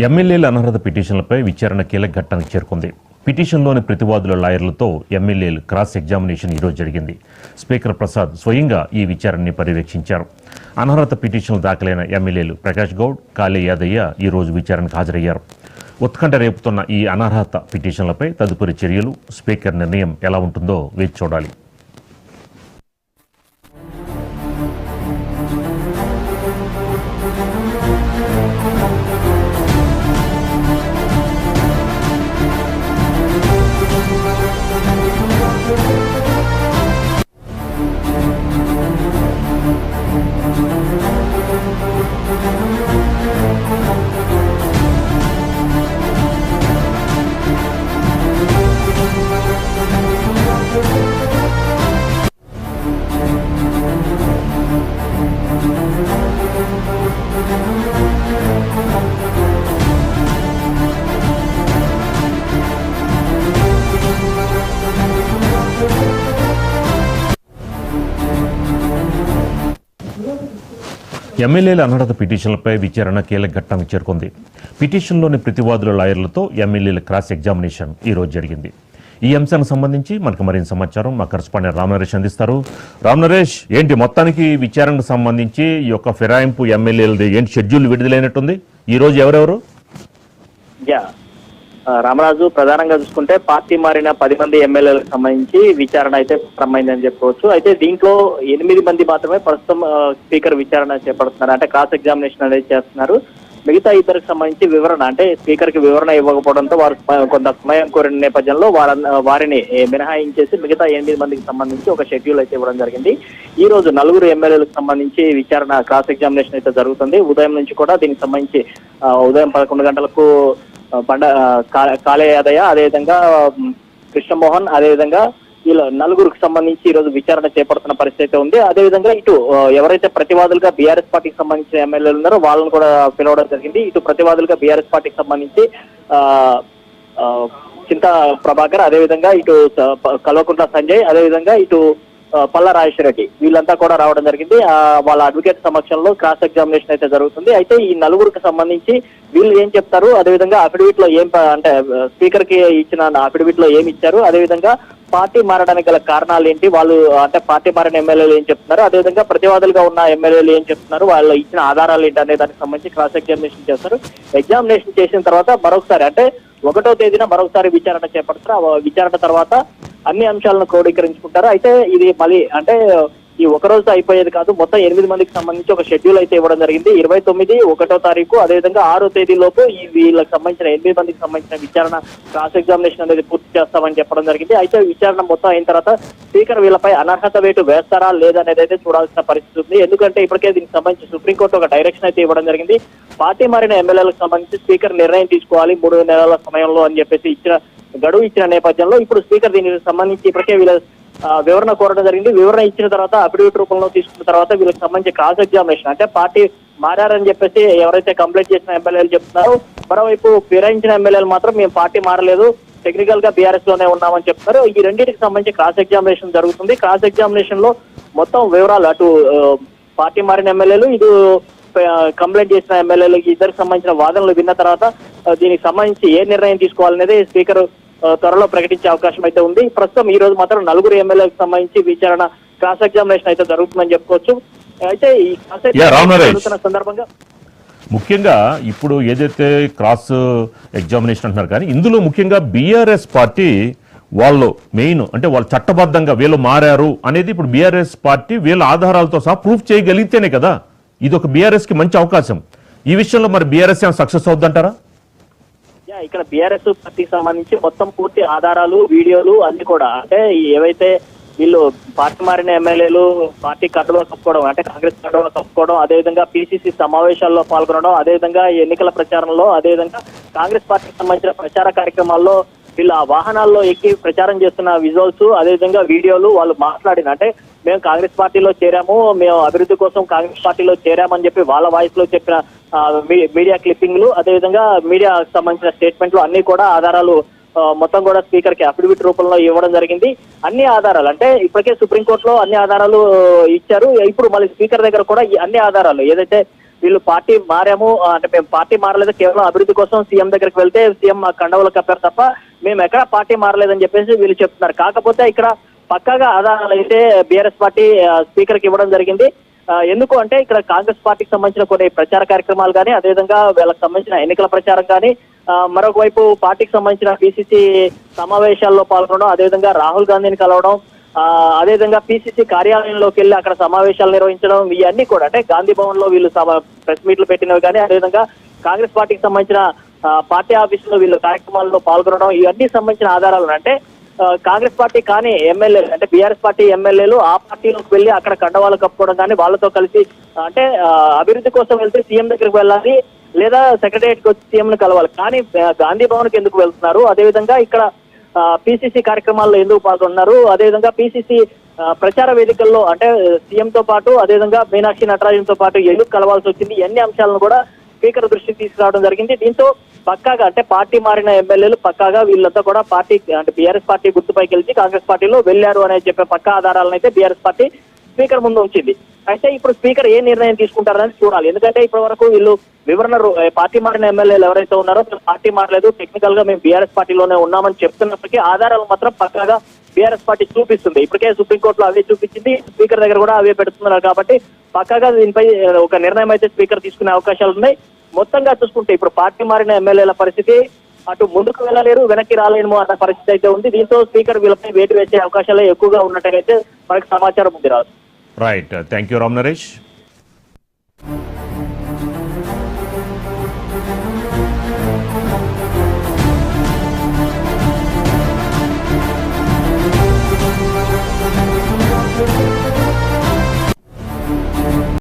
ఎమ్మెల్యేల అనర్హత పిటిషన్లపై విచారణ కీలక ఘట్టానికి చేరుకుంది. పిటిషన్లోని ప్రతివాదుల లాయర్లతో ఎమ్మెల్యేలు క్రాస్ ఎగ్జామినేషన్ ఈరోజు జరిగింది. స్పీకర్ ప్రసాద్ స్వయంగా ఈ విచారణని పర్యవేక్షించారు. అనర్హత పిటిషన్లు దాఖలైన ఎమ్మెల్యేలు ప్రకాష్ గౌడ్, కాళే యాదయ్య ఈరోజు విచారణకు హాజరయ్యారు. ఉత్కంఠ రేపుతున్న ఈ అనర్హత పిటిషన్లపై తదుపరి చర్యలు, స్పీకర్ నిర్ణయం ఎలా ఉంటుందో వేచి చూడాలి. ఎమ్మెల్యేల అనర్హత పిటిషన్లపై విచారణ కీలక ఘట్టానికి చేరుకుంది. పిటిషన్లోని ప్రతివాదుల లాయర్లతో ఎమ్మెల్యేల క్రాస్ ఎగ్జామినేషన్ ఈరోజు జరిగింది. ఈ అంశానికి సంబంధించి మనకు మరింత సమాచారం మా కరెస్పాండెంట్ రామనరేష్ అందిస్తారు. రామనరేష్, ఏంటి మొత్తానికి విచారణకు సంబంధించి ఈ యొక్క ఫిరాయింపు ఎమ్మెల్యేలది ఏంటి షెడ్యూల్ విడుదలైనట్టుంది? ఈ రోజు ఎవరెవరు? రామరాజు, ప్రధానంగా చూసుకుంటే పార్టీ మారిన 10 మంది ఎమ్మెల్యేలకు సంబంధించి విచారణ అయితే ప్రారంభమైందని చెప్పుకోవచ్చు. అయితే దీంట్లో 8 మంది మాత్రమే ప్రస్తుతం స్పీకర్ విచారణ చేపడుతున్నారు, అంటే క్రాస్ ఎగ్జామినేషన్ అనేది చేస్తున్నారు. మిగతా ఇద్దరికి సంబంధించి వివరణ, అంటే స్పీకర్ కి వివరణ ఇవ్వకపోవడంతో వారు కొంత సమయం కోరిన నేపథ్యంలో వారిని మినహాయించేసి మిగతా 8 మందికి సంబంధించి ఒక షెడ్యూల్ అయితే ఇవ్వడం జరిగింది. ఈ రోజు 4 ఎమ్మెల్యేలకు సంబంధించి విచారణ క్రాస్ ఎగ్జామినేషన్ అయితే జరుగుతుంది. ఉదయం నుంచి కూడా దీనికి సంబంధించి ఉదయం 11 గంటలకు కాళే యాదయ్య, అదేవిధంగా కృష్ణమోహన్, అదేవిధంగా వీళ్ళ 4కి సంబంధించి ఈ రోజు విచారణ చేపడుతున్న పరిస్థితి ఉంది. అదేవిధంగా ఇటు ఎవరైతే ప్రతివాదులుగా బీఆర్ఎస్ పార్టీకి సంబంధించిన ఎమ్మెల్యేలు ఉన్నారో వాళ్ళని కూడా పిలవడం జరిగింది. ఇటు ప్రతివాదులుగా బీఆర్ఎస్ పార్టీకి సంబంధించి చింతా ప్రభాకర్, అదేవిధంగా ఇటు కల్వకుంట్ల సంజయ్, అదేవిధంగా ఇటు పల్లా రాజేశ్వర రెడ్డి, వీళ్ళంతా కూడా రావడం జరిగింది. వాళ్ళ అడ్వకేట్ సమక్షంలో క్రాస్ ఎగ్జామినేషన్ అయితే జరుగుతుంది. అయితే ఈ 4కి సంబంధించి వీళ్ళు ఏం చెప్తారు, అదేవిధంగా అఫిడవిట్ లో ఏం, అంటే స్పీకర్ కి ఇచ్చిన అఫిడవిట్ లో ఏమి ఇచ్చారు, అదేవిధంగా పార్టీ మారడానికి గల కారణాలు ఏంటి, వాళ్ళు అంటే పార్టీ మారిన ఎమ్మెల్యేలు ఏం చెప్తున్నారు, అదేవిధంగా ప్రతివాదులుగా ఉన్న ఎమ్మెల్యేలు ఏం చెప్తున్నారు, వాళ్ళు ఇచ్చిన ఆధారాలు ఏంటి అనే దానికి సంబంధించి క్రాస్ ఎగ్జామినేషన్ చేస్తారు. ఎగ్జామినేషన్ చేసిన తర్వాత మరొకసారి, అంటే 1వ తేదీన మరొకసారి విచారణ చేపడతారు. ఆ విచారణ తర్వాత అన్ని అంశాలను క్రోడీకరించుకుంటారు. అయితే ఇది మళ్ళీ అంటే ఈ ఒక రోజుతో అయిపోయేది కాదు, మొత్తం 8 మందికి సంబంధించి ఒక షెడ్యూల్ అయితే ఇవ్వడం జరిగింది. 29, 1వ తారీఖు, అదేవిధంగా 6వ తేదీలోపు ఈ వీళ్ళకి సంబంధించిన 8 మందికి సంబంధించిన విచారణ క్రాస్ ఎగ్జామినేషన్ అనేది పూర్తి చేస్తామని చెప్పడం జరిగింది. అయితే విచారణ మొత్తం అయిన తర్వాత స్పీకర్ వీళ్ళపై అనర్హత వేటు వేస్తారా లేదనేది అయితే చూడాల్సిన పరిస్థితి ఉంది. ఎందుకంటే ఇప్పటికే దీనికి సంబంధించి సుప్రీంకోర్టు ఒక డైరెక్షన్ అయితే ఇవ్వడం జరిగింది. పార్టీ మారిన ఎమ్మెల్యేలకు సంబంధించి స్పీకర్ నిర్ణయం తీసుకోవాలి 3 నెలల సమయంలో అని చెప్పేసి గడువు ఇచ్చిన నేపథ్యంలో ఇప్పుడు స్పీకర్ దీనికి సంబంధించి ఇప్పటికే వీళ్ళ వివరణ కోరడం జరిగింది. వివరణ ఇచ్చిన తర్వాత అఫిడవిట్ రూపంలో తీసుకున్న తర్వాత వీళ్ళకి సంబంధించి క్రాస్ ఎగ్జామినేషన్, అంటే పార్టీ మారారని చెప్పేసి ఎవరైతే కంప్లైంట్ చేసిన ఎమ్మెల్యేలు చెప్తున్నారో, మరోవైపు ఫిరాయించిన ఎమ్మెల్యేలు మాత్రం మేము పార్టీ మారలేదు, టెక్నికల్ గా బీఆర్ఎస్ లోనే ఉన్నామని చెప్తారు. ఈ రెండింటికి సంబంధించి క్రాస్ ఎగ్జామినేషన్ జరుగుతుంది. క్రాస్ ఎగ్జామినేషన్ లో మొత్తం వివరాలు, అటు పార్టీ మారిన ఎమ్మెల్యేలు, ఇటు కంప్లైంట్ చేసిన ఎమ్మెల్యేలు, ఇద్దరికి సంబంధించిన వాదనలు విన్న తర్వాత దీనికి సంబంధించి ఏ నిర్ణయం తీసుకోవాలనేది స్పీకర్ త్వరలో ప్రకటించే అవకాశం అయితే ఉంది. ప్రస్తుతం ఈ రోజు మాత్రం 4 ఎమ్మెల్యేలకు సంబంధించి విచారణ క్రాస్ ఎగ్జామినేషన్ అయితే జరుగుతుందని చెప్పుకోవచ్చు. అయితే ఈ క్రాస్ ఎగ్జామినేషన్ సందర్భంగా ముఖ్యంగా ఇప్పుడు ఏదైతే క్రాస్ ఎగ్జామినేషన్ అంటున్నారు, కానీ ఇందులో ముఖ్యంగా బీఆర్ఎస్ పార్టీ వాళ్ళు మెయిన్, అంటే వాళ్ళు చట్టబద్ధంగా వీళ్ళు మారారు అనేది ఇప్పుడు బీఆర్ఎస్ పార్టీ వీళ్ళ ఆధారాలతో సహా ప్రూఫ్ చేయగలిగితేనే కదా ఇది ఒక బీఆర్ఎస్ కి మంచి అవకాశం. ఈ విషయంలో మరి బీఆర్ఎస్ సక్సెస్ అవుద్దంటారా? ఇక్కడ బీఆర్ఎస్ పార్టీకి సంబంధించి మొత్తం పూర్తి ఆధారాలు, వీడియోలు అన్ని కూడా, అంటే ఏవైతే వీళ్ళు పార్టీ మారిన ఎమ్మెల్యేలు పార్టీ కండువా కప్పుకోవడం, అంటే కాంగ్రెస్ కండువా కప్పుకోవడం, అదేవిధంగా పిసిసి సమావేశాల్లో పాల్గొనడం, అదేవిధంగా ఎన్నికల ప్రచారంలో, అదేవిధంగా కాంగ్రెస్ పార్టీకి సంబంధించిన ప్రచార కార్యక్రమాల్లో వీళ్ళు ఆ వాహనాల్లో ఎక్కి ప్రచారం చేస్తున్న విజువల్స్, అదేవిధంగా వీడియోలు, వాళ్ళు మాట్లాడిన, అంటే మేము కాంగ్రెస్ పార్టీలో చేరాము, మేము అభివృద్ధి కోసం కాంగ్రెస్ పార్టీలో చేరామని చెప్పి వాళ్ళ వాయిస్ లో చెప్పిన మీడియా క్లిప్పింగ్లు, అదేవిధంగా మీడియాకు సంబంధించిన స్టేట్మెంట్లు అన్ని కూడా ఆధారాలు మొత్తం కూడా స్పీకర్ కి అఫిడవిట్ రూపంలో ఇవ్వడం జరిగింది. అన్ని ఆధారాలు అంటే ఇప్పటికే సుప్రీంకోర్టులో అన్ని ఆధారాలు ఇచ్చారు. ఇప్పుడు మళ్ళీ స్పీకర్ దగ్గర కూడా ఈ అన్ని ఆధారాలు ఏదైతే వీళ్ళు పార్టీ మారాము అంటే మేము పార్టీ మారలేదు, కేవలం అభివృద్ధి కోసం సీఎం దగ్గరికి వెళ్తే సీఎం మా కండవలు కప్పారు తప్ప మేము ఎక్కడ పార్టీ మారలేదని చెప్పేసి వీళ్ళు చెప్తున్నారు. కాకపోతే ఇక్కడ పక్కాగా ఆధారాలు అయితే బీఆర్ఎస్ పార్టీ స్పీకర్ కి ఇవ్వడం జరిగింది. ఎందుకు అంటే ఇక్కడ కాంగ్రెస్ పార్టీకి సంబంధించిన కొన్ని ప్రచార కార్యక్రమాలు కానీ, అదేవిధంగా వీళ్ళకి సంబంధించిన ఎన్నికల ప్రచారం కానీ, మరొక వైపు పార్టీకి సంబంధించిన పిసిసి సమావేశాల్లో పాల్గొనడం, అదేవిధంగా రాహుల్ గాంధీని కలవడం, అదేవిధంగా పిసిసి కార్యాలయంలోకి వెళ్ళి అక్కడ సమావేశాలు నిర్వహించడం, ఇవన్నీ కూడా అంటే గాంధీ భవన్ లో వీళ్ళు ప్రెస్ మీట్లు పెట్టినవి కానీ, అదేవిధంగా కాంగ్రెస్ పార్టీకి సంబంధించిన పార్టీ ఆఫీసులో వీళ్ళు కార్యక్రమాల్లో పాల్గొనడం, ఇవన్నీ సంబంధించిన ఆధారాలు అంటే కాంగ్రెస్ పార్టీ కానీ ఎమ్మెల్యేలు అంటే బీఆర్ఎస్ పార్టీ ఎమ్మెల్యేలు ఆ పార్టీలోకి వెళ్ళి అక్కడ కండవాళ్ళు కప్పుకోవడం కానీ, వాళ్ళతో కలిసి అంటే అభివృద్ధి కోసం వెళ్తే సీఎం దగ్గరికి వెళ్ళాలి లేదా సెక్రటరియట్ కి వచ్చి సీఎం ను కలవాలి, కానీ గాంధీ భవన్ కి ఎందుకు వెళ్తున్నారు, అదేవిధంగా ఇక్కడ పిసిసి కార్యక్రమాల్లో ఎందుకు పాల్గొన్నారు, అదేవిధంగా పిసిసి ప్రచార వేదికల్లో అంటే సీఎం తో పాటు అదేవిధంగా మీనాక్షి నటరాజన్ తో పాటు ఎందుకు కలవాల్సి వచ్చింది, అన్ని అంశాలను కూడా స్పీకర్ దృష్టికి తీసుకురావడం జరిగింది. దీంతో పక్కాగా అంటే పార్టీ మారిన ఎమ్మెల్యేలు పక్కాగా వీళ్ళంతా కూడా పార్టీ అంటే బీఆర్ఎస్ పార్టీ గుర్తుపైకి గెలిచి కాంగ్రెస్ పార్టీలో వెళ్లారు అనే చెప్పే పక్కా ఆధారాలను అయితే బీఆర్ఎస్ పార్టీ స్పీకర్ ముందు ఉంచింది. అయితే ఇప్పుడు స్పీకర్ ఏ నిర్ణయం తీసుకుంటారనేది చూడాలి. ఎందుకంటే ఇప్పటి వరకు వీళ్ళు వివరణ పార్టీ మారిన ఎమ్మెల్యేలు ఎవరైతే ఉన్నారో పార్టీ మారలేదు, టెక్నికల్ గా మేము బీఆర్ఎస్ పార్టీలోనే ఉన్నామని చెప్తున్నప్పటికీ ఆధారాలు మాత్రం పక్కాగా బీఆర్ఎస్ పార్టీ చూపిస్తుంది. ఇప్పటికే సుప్రీంకోర్టులో అవే చూపించింది, స్పీకర్ దగ్గర కూడా అవే పెడుతున్నారు. కాబట్టి పక్కాగా దీనిపై ఒక నిర్ణయం అయితే స్పీకర్ తీసుకునే అవకాశాలు ఉన్నాయి. మొత్తంగా చూసుకుంటే ఇప్పుడు పార్టీ మారిన ఎమ్మెల్యేల పరిస్థితి అటు ముందుకు వెళ్ళలేరు, వెనక్కి రాలేము అన్న పరిస్థితి అయితే ఉంది. దీంతో స్పీకర్ వీళ్ళపై వేటు వేసే అవకాశాలే ఎక్కువగా ఉన్నట్టుగా అయితే మనకు సమాచారం ఉంది. రాదు. Right, thank you Ram Naresh.